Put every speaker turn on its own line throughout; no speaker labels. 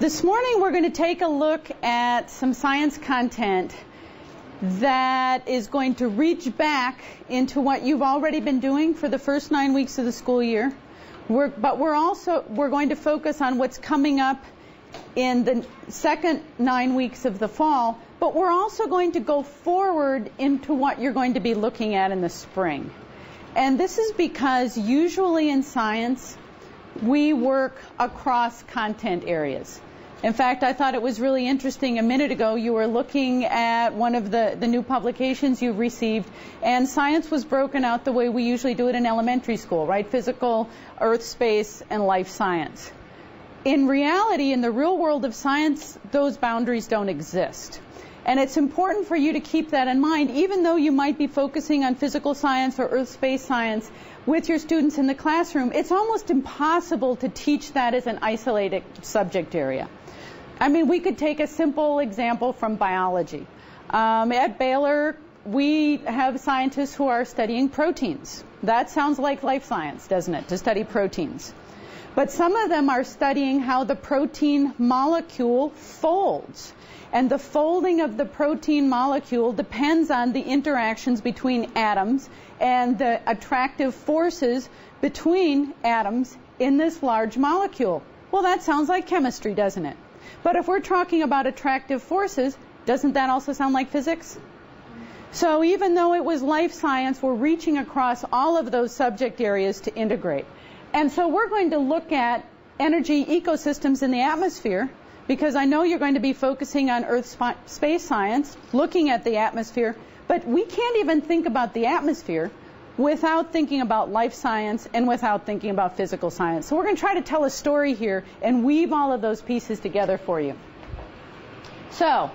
This morning we're going to take a look at some science content that is going to reach back into what you've already been doing for the first 9 weeks of the school year. We're going to focus on what's coming up in the second 9 weeks of the fall, but we're also going to go forward into what you're going to be looking at in the spring. And this is because usually in science we work across content areas. In fact, I thought it was really interesting a minute ago you were looking at one of the new publications you've received, and science was broken out the way we usually do it in elementary school, right? Physical, earth, space, and life science. In reality, in the real world of science, those boundaries don't exist. And it's important for you to keep that in mind, even though you might be focusing on physical science or earth space science with your students in the classroom. It's almost impossible to teach that as an isolated subject area. I mean, we could take a simple example from biology. At Baylor, we have scientists who are studying proteins. That sounds like life science, doesn't it, to study proteins? But some of them are studying how the protein molecule folds. And the folding of the protein molecule depends on the interactions between atoms and the attractive forces between atoms in this large molecule. Well, that sounds like chemistry, doesn't it? But if we're talking about attractive forces, doesn't that also sound like physics? So even though it was life science, we're reaching across all of those subject areas to integrate. And so we're going to look at energy ecosystems in the atmosphere, because I know you're going to be focusing on Earth space science, looking at the atmosphere, but we can't even think about the atmosphere without thinking about life science and without thinking about physical science. So we're going to try to tell a story here and weave all of those pieces together for you. So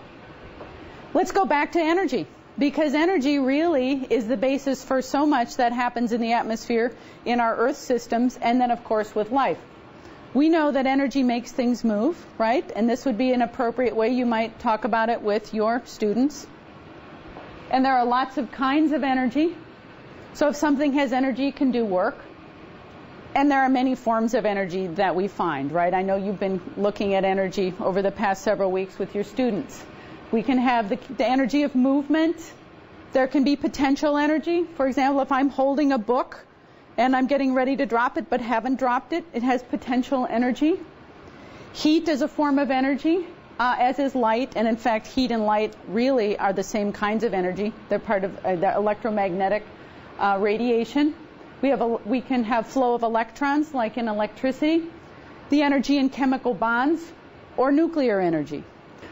let's go back to energy, because energy really is the basis for so much that happens in the atmosphere, in our Earth systems, and then of course with life. We know that energy makes things move, right? And this would be an appropriate way you might talk about it with your students. And there are lots of kinds of energy. So if something has energy, it can do work. And there are many forms of energy that we find, right? I know you've been looking at energy over the past several weeks with your students. We can have the energy of movement. There can be potential energy. For example, if I'm holding a book and I'm getting ready to drop it but haven't dropped it, it has potential energy. Heat is a form of energy, as is light. And in fact, heat and light really are the same kinds of energy. They're part of the electromagnetic radiation. We can have flow of electrons, like in electricity, the energy in chemical bonds, or nuclear energy.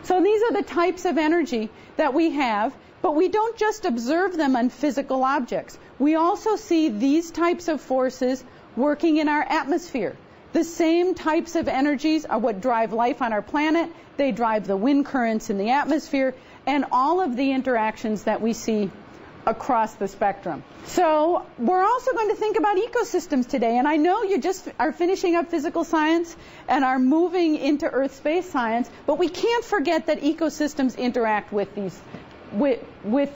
So these are the types of energy that we have, but we don't just observe them on physical objects. We also see these types of forces working in our atmosphere. The same types of energies are what drive life on our planet. They drive the wind currents in the atmosphere and all of the interactions that we see across the spectrum. So we're also going to think about ecosystems today, and I know you just are finishing up physical science and are moving into earth space science, but we can't forget that ecosystems interact with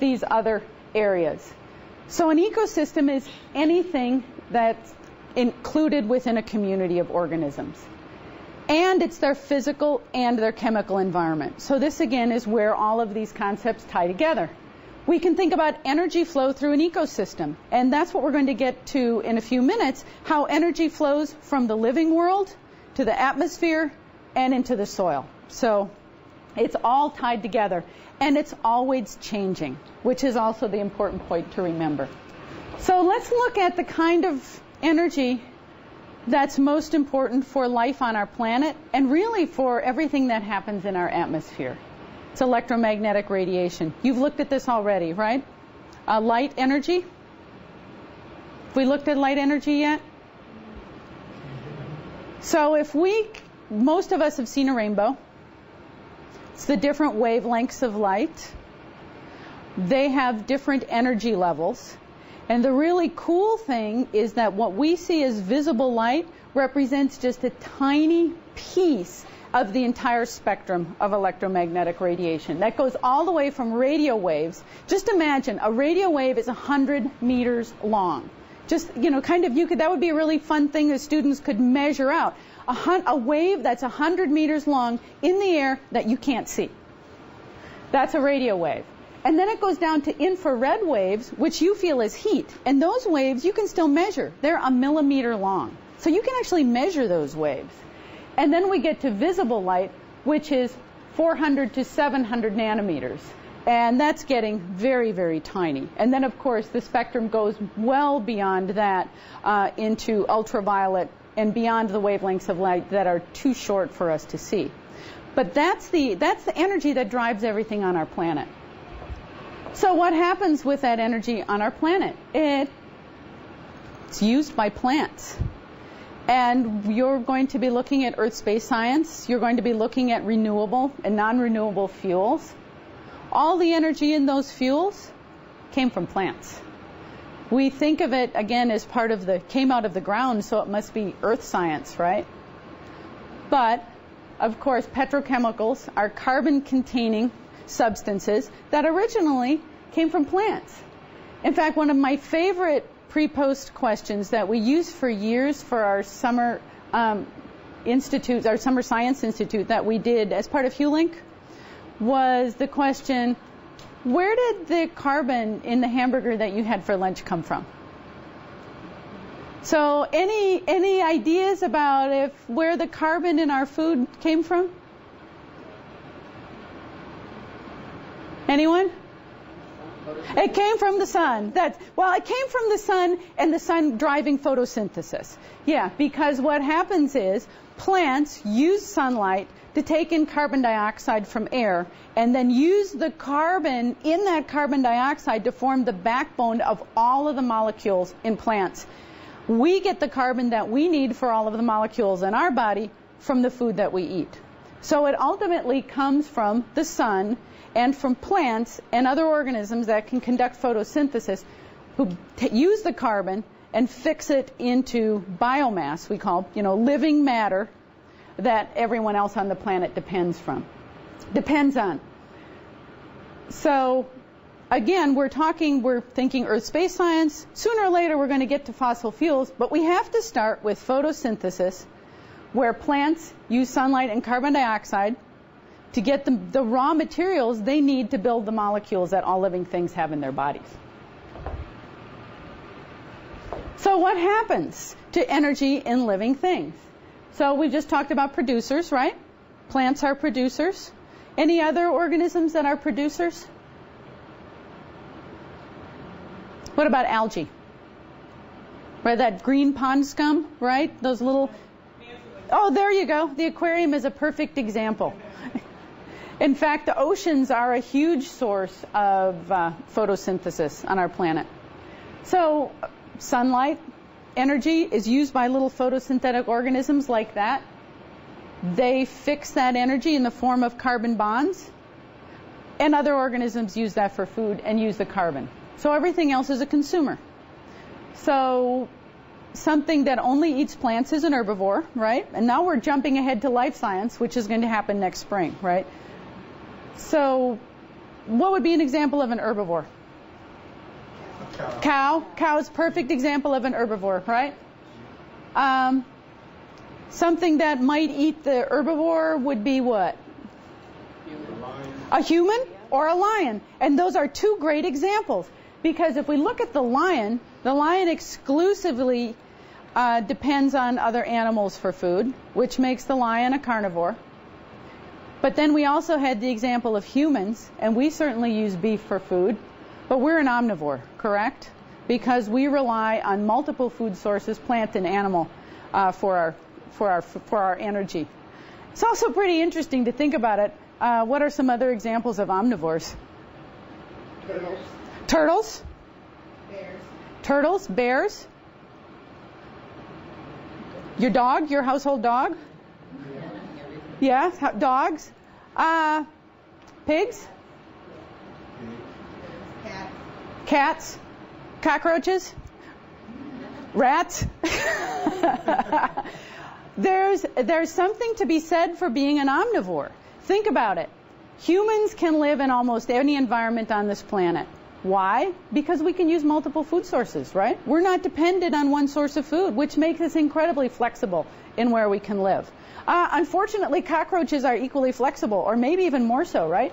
these other areas. So an ecosystem is anything that's included within a community of organisms. And it's their physical and their chemical environment. So this again is where all of these concepts tie together. We can think about energy flow through an ecosystem, and that's what we're going to get to in a few minutes, how energy flows from the living world to the atmosphere and into the soil. So it's all tied together, and it's always changing, which is also the important point to remember. So let's look at the kind of energy that's most important for life on our planet and really for everything that happens in our atmosphere. It's electromagnetic radiation. You've looked at this already, right? Light energy. Have we looked at light energy yet? So most of us have seen a rainbow. It's the different wavelengths of light. They have different energy levels. And the really cool thing is that what we see as visible light represents just a tiny piece of the entire spectrum of electromagnetic radiation. That goes all the way from radio waves. Just imagine, a radio wave is 100 meters long. Just, that would be a really fun thing that students could measure out. a wave that's 100 meters long in the air that you can't see. That's a radio wave. And then it goes down to infrared waves, which you feel as heat. And those waves you can still measure. They're a millimeter long. So you can actually measure those waves. And then we get to visible light, which is 400 to 700 nanometers. And that's getting very, very tiny. And then, of course, the spectrum goes well beyond that into ultraviolet and beyond the wavelengths of light that are too short for us to see. But that's the energy that drives everything on our planet. So what happens with that energy on our planet? It's used by plants. And you're going to be looking at Earth space science. You're going to be looking at renewable and non-renewable fuels. All the energy in those fuels came from plants. We think of it, again, as part of came out of the ground, so it must be earth science, right? But, of course, petrochemicals are carbon-containing substances that originally came from plants. In fact, one of my favorite pre-post questions that we used for years for our summer institutes, our summer science institute that we did as part of HuLink, was the question, where did the carbon in the hamburger that you had for lunch come from? So any ideas about where the carbon in our food came from? Anyone? It came from the sun. It came from the sun and the sun driving photosynthesis. Yeah, because what happens is plants use sunlight to take in carbon dioxide from air and then use the carbon in that carbon dioxide to form the backbone of all of the molecules in plants. We get the carbon that we need for all of the molecules in our body from the food that we eat. So it ultimately comes from the sun and from plants and other organisms that can conduct photosynthesis who use the carbon and fix it into biomass, we call, living matter that everyone else on the planet depends on. So again, we're thinking Earth space science. Sooner or later we're going to get to fossil fuels, but we have to start with photosynthesis, where plants use sunlight and carbon dioxide to get the raw materials they need to build the molecules that all living things have in their bodies. So what happens to energy in living things? So we just talked about producers, right? Plants are producers. Any other organisms that are producers? What about algae? Right, that green pond scum, right? Those little... Oh, there you go. The aquarium is a perfect example. In fact, the oceans are a huge source of photosynthesis on our planet. So sunlight, energy is used by little photosynthetic organisms like that. They fix that energy in the form of carbon bonds, and other organisms use that for food and use the carbon. So everything else is a consumer. So something that only eats plants is an herbivore, right? And now we're jumping ahead to life science, which is going to happen next spring, right? So what would be an example of an herbivore? Cow. Cow is a perfect example of an herbivore, right? Something that might eat the herbivore would be what? A human or a lion. And those are two great examples. Because if we look at the lion exclusively depends on other animals for food, which makes the lion a carnivore. But then we also had the example of humans, and we certainly use beef for food, but we're an omnivore, correct? Because we rely on multiple food sources, plant and animal, for our energy. It's also pretty interesting to think about it. What are some other examples of omnivores?
Turtles.
Turtles?
Bears.
Turtles, bears. Your dog, your household dog? Yeah, dogs. Pigs? Cats? Cockroaches? Rats? There's something to be said for being an omnivore. Think about it. Humans can live in almost any environment on this planet. Why? Because we can use multiple food sources, right? We're not dependent on one source of food, which makes us incredibly flexible in where we can live. Unfortunately, cockroaches are equally flexible, or maybe even more so, right?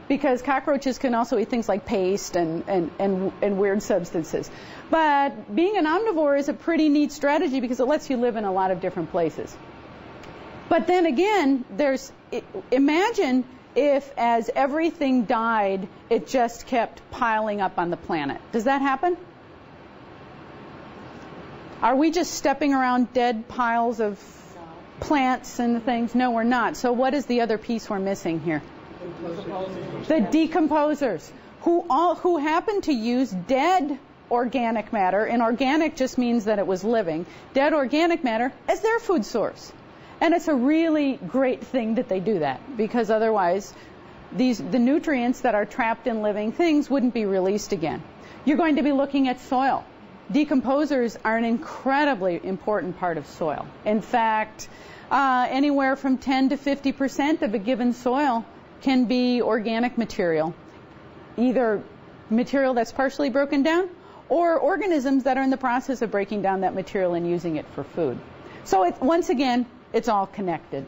Because cockroaches can also eat things like paste and weird substances. But being an omnivore is a pretty neat strategy because it lets you live in a lot of different places. But then again, imagine if as everything died, it just kept piling up on the planet. Does that happen? Are we just stepping around dead piles of plants and things? No, we're not. So what is the other piece we're missing here? The decomposers, who happen to use dead organic matter, and organic just means that it was living, dead organic matter as their food source. And it's a really great thing that they do that, because otherwise the nutrients that are trapped in living things wouldn't be released again. You're going to be looking at soil. Decomposers are an incredibly important part of soil. In fact, anywhere from 10 to 50% of a given soil can be organic material, either material that's partially broken down or organisms that are in the process of breaking down that material and using it for food. So once again, it's all connected.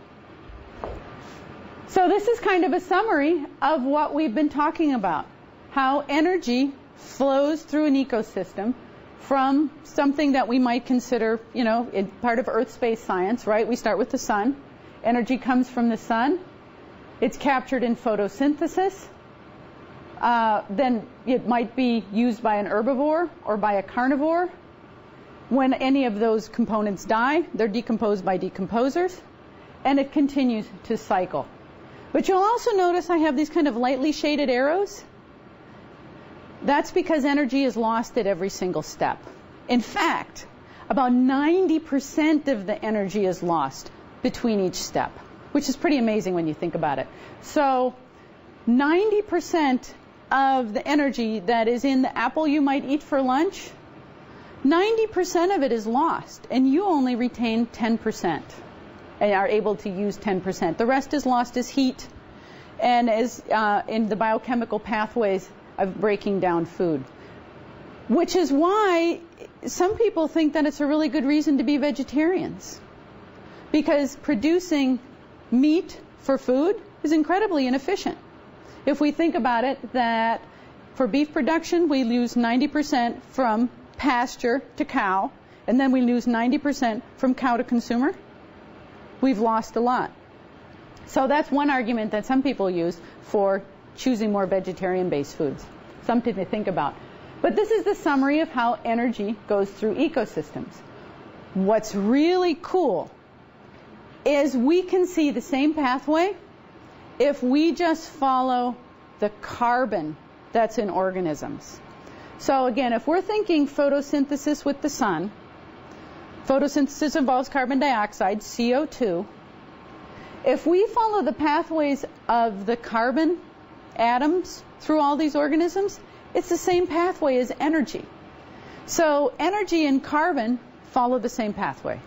So this is kind of a summary of what we've been talking about, how energy flows through an ecosystem from something that we might consider, part of Earth-space science, right? We start with the sun. Energy comes from the sun. It's captured in photosynthesis. Then it might be used by an herbivore or by a carnivore. When any of those components die, they're decomposed by decomposers, and it continues to cycle. But you'll also notice I have these kind of lightly shaded arrows. That's because energy is lost at every single step. In fact, about 90% of the energy is lost between each step, which is pretty amazing when you think about it. So 90% of the energy that is in the apple you might eat for lunch, 90% of it is lost, and you only retain 10% and are able to use 10%. The rest is lost as heat and as in the biochemical pathways of breaking down food, which is why some people think that it's a really good reason to be vegetarians, because producing meat for food is incredibly inefficient. If we think about it, that for beef production, we lose 90% from pasture to cow, and then we lose 90% from cow to consumer. We've lost a lot. So that's one argument that some people use for choosing more vegetarian-based foods. Something to think about. But this is the summary of how energy goes through ecosystems. What's really cool is we can see the same pathway if we just follow the carbon that's in organisms. So again, if we're thinking photosynthesis with the sun, photosynthesis involves carbon dioxide, CO2. If we follow the pathways of the carbon atoms through all these organisms, it's the same pathway as energy. So energy and carbon follow the same pathway.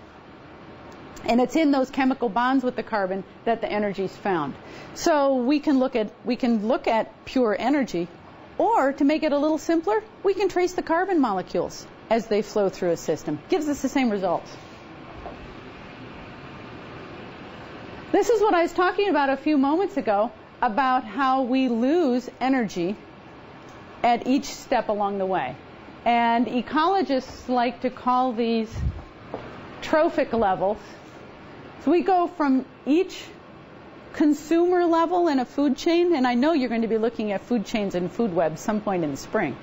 And it's in those chemical bonds with the carbon that the energy is found. So we can look at pure energy, or to make it a little simpler, we can trace the carbon molecules as they flow through a system. Gives us the same results. This is what I was talking about a few moments ago, about how we lose energy at each step along the way. And ecologists like to call these trophic levels. So we go from each consumer level in a food chain, and I know you're going to be looking at food chains and food webs some point in the spring.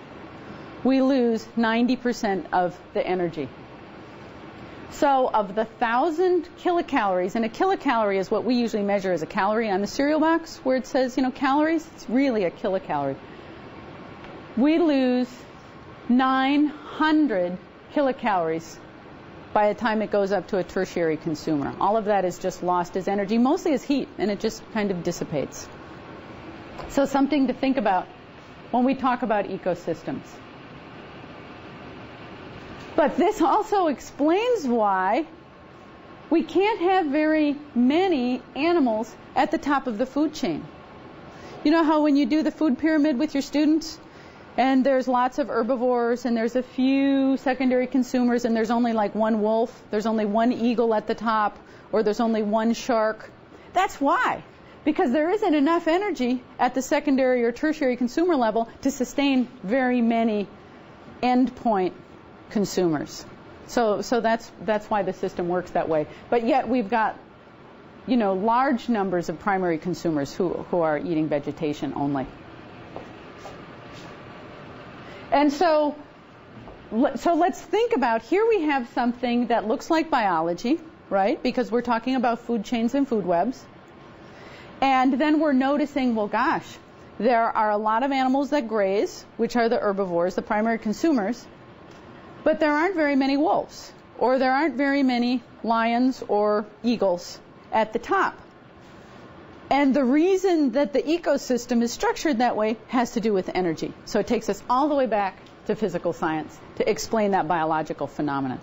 We lose 90% of the energy. So of the 1,000 kilocalories, and a kilocalorie is what we usually measure as a calorie on the cereal box, where it says, calories, it's really a kilocalorie. We lose 900 kilocalories by the time it goes up to a tertiary consumer. All of that is just lost as energy, mostly as heat, and it just kind of dissipates. So something to think about when we talk about ecosystems. But this also explains why we can't have very many animals at the top of the food chain. You know how when you do the food pyramid with your students, And there's lots of herbivores, and there's a few secondary consumers, and there's only like one wolf, there's only one eagle at the top, or there's only one shark. That's why. Because there isn't enough energy at the secondary or tertiary consumer level to sustain very many endpoint consumers. So that's why the system works that way. But yet we've got, large numbers of primary consumers who are eating vegetation only. And so let's think about, here we have something that looks like biology, right? Because we're talking about food chains and food webs. And then we're noticing, well, gosh, there are a lot of animals that graze, which are the herbivores, the primary consumers, but there aren't very many wolves, or there aren't very many lions or eagles at the top. And the reason that the ecosystem is structured that way has to do with energy. So it takes us all the way back to physical science to explain that biological phenomenon.